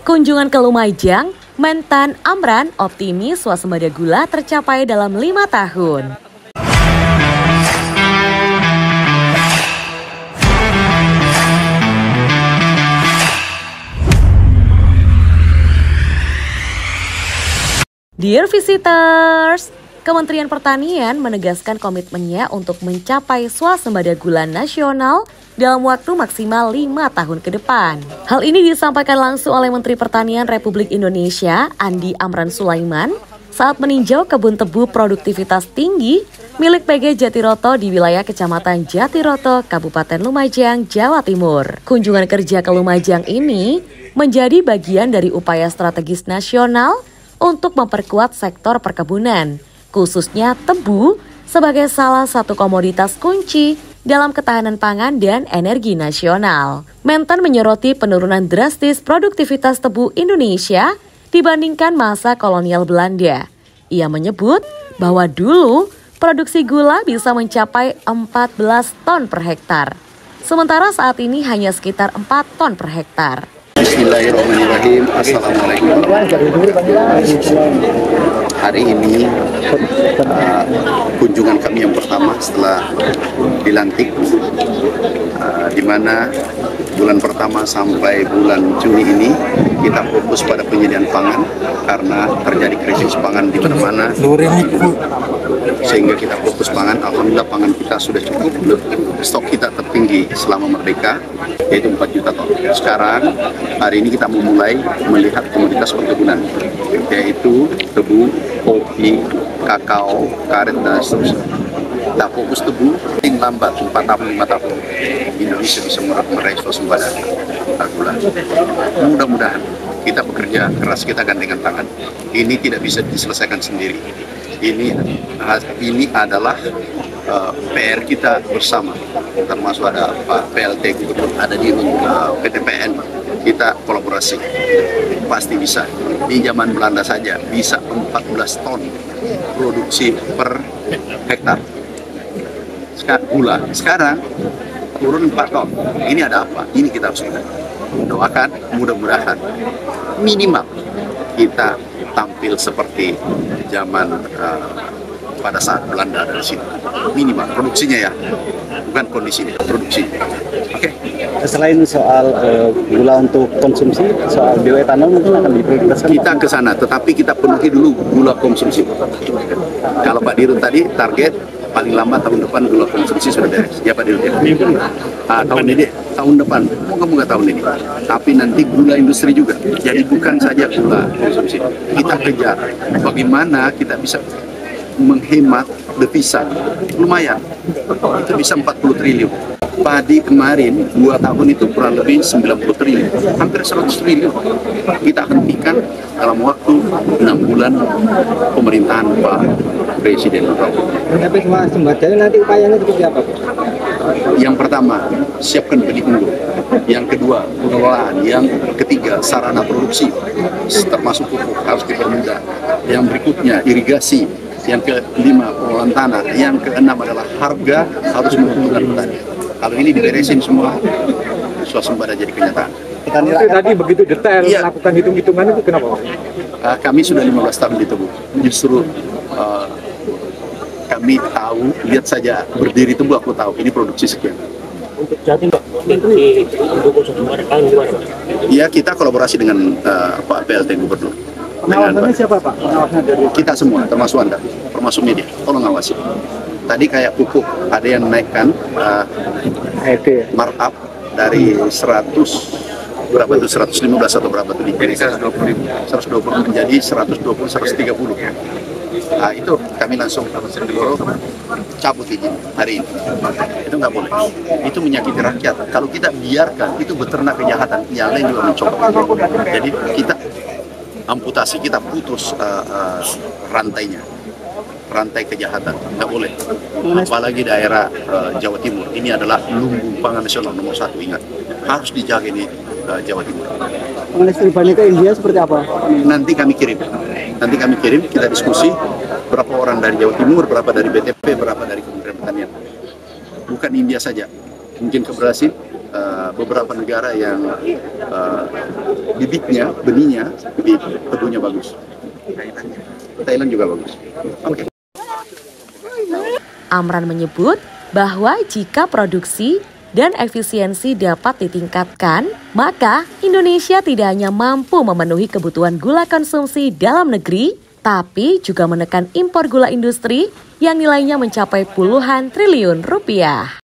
Kunjungan ke Lumajang, Mentan Amran optimis swasembada gula tercapai dalam 5 tahun. Dear visitors, Kementerian Pertanian menegaskan komitmennya untuk mencapai swasembada gula nasional dalam waktu maksimal 5 tahun ke depan. Hal ini disampaikan langsung oleh Menteri Pertanian Republik Indonesia, Andi Amran Sulaiman, saat meninjau kebun tebu produktivitas tinggi milik PG Jatiroto di wilayah Kecamatan Jatiroto, Kabupaten Lumajang, Jawa Timur. Kunjungan kerja ke Lumajang ini menjadi bagian dari upaya strategis nasional untuk memperkuat sektor perkebunan, khususnya tebu sebagai salah satu komoditas kunci dalam ketahanan pangan dan energi nasional. Mentan menyoroti penurunan drastis produktivitas tebu Indonesia dibandingkan masa kolonial Belanda. Ia menyebut bahwa dulu produksi gula bisa mencapai 14 ton per hektar, sementara saat ini hanya sekitar 4 ton per hektar. Bismillahirrahmanirrahim. Assalamualaikum. Hari ini kunjungan kami yang pertama setelah dilantik, di mana bulan pertama sampai bulan Juni ini kita fokus pada penyediaan pangan karena terjadi krisis pangan di mana-mana, sehingga kita fokus pangan. Alhamdulillah pangan kita sudah cukup, stok kita tertinggi selama merdeka, yaitu 4 juta ton. Sekarang hari ini kita memulai melihat komoditas perkebunan, yaitu tebu, kopi, kakao, karet, dan seterusnya. Kita fokus tebu, paling lambat 4 tahun 5 tahun Indonesia bisa meraih swasembada gula. Mudah-mudahan kita bekerja keras, kita gandengan tangan. Ini tidak bisa diselesaikan sendiri. Ini adalah PR kita bersama, termasuk ada Pak PLT Gubernur, ada di PTPN. Kita kolaborasi, pasti bisa. Di zaman Belanda saja bisa 14 ton produksi per hektar gula. Sekarang turun 4 ton. Ini ada apa? Ini kita harus doakan, mudah-mudahan minimal kita tampil seperti zaman pada saat Belanda ada di sini. Minimal produksinya ya, bukan kondisinya, produksi. Oke. Selain soal gula untuk konsumsi, soal bioetanol mungkin akan diprioritaskan. Kita ke sana, tetapi kita penuhi dulu gula konsumsi. Kalau Pak Dirut tadi target paling lama tahun depan gula konsumsi sudah beres. Ya Pak Dirut ya. Tahun depan, moga-moga tahun ini. Tapi nanti gula industri juga. Jadi bukan saja gula konsumsi. Kita kejar bagaimana kita bisa menghemat devisa. Lumayan. Itu bisa 40 triliun. Padi kemarin 2 tahun itu kurang lebih 90 triliun, hampir 100 triliun. Kita hentikan dalam waktu 6 bulan pemerintahan Pak Presiden. Tapi swasembada nanti upayanya seperti apa, Pak? Yang pertama, siapkan benih unggul. Yang kedua, pengelolaan. Yang ketiga, sarana produksi, termasuk pupuk harus dipermudah. Yang berikutnya, irigasi. Yang kelima, pengelolaan tanah. Yang keenam adalah harga harus menguntungkan petani. Kalau ini diberesin semua, swasembada jadi kenyataan. Itu tadi begitu detail melakukan hitung-hitungan itu kenapa? Kami sudah 15 tahun di tebu. Justru kami tahu, lihat saja berdiri tebu aku tahu ini produksi sekian. Untuk Jatim, Pak, Menteri mendukung swasembada pangan gimana? Ya, kita kolaborasi dengan Pak PLT Gubernur. Pengawasannya siapa, Pak? Pengawasannya dari kita semua, termasuk Anda, termasuk media. Tolong awasi. Tadi kayak pupuk, ada yang naikkan markup dari 100 berapa itu 115 atau berapa itu di 120 menjadi 120 130. Nah, itu kami langsung cabut izin hari ini. Itu nggak boleh. Itu menyakiti rakyat. Kalau kita biarkan itu beternak kejahatan, yang lain juga mencoba. Jadi kita amputasi, kita putus rantai kejahatan, nggak boleh. Apalagi daerah Jawa Timur, ini adalah lumbung pangan nasional nomor 1, ingat. Harus dijaga di Jawa Timur. Mengenai studi ke India seperti apa? Nanti kami kirim, kita diskusi berapa orang dari Jawa Timur, berapa dari BTP, berapa dari Kementerian Pertanian. Bukan India saja, mungkin ke Brasil, beberapa negara yang benihnya, bibit tebunya bagus. Thailand juga bagus. Oke. Amran menyebut bahwa jika produksi dan efisiensi dapat ditingkatkan, maka Indonesia tidak hanya mampu memenuhi kebutuhan gula konsumsi dalam negeri, tapi juga menekan impor gula industri yang nilainya mencapai puluhan triliun rupiah.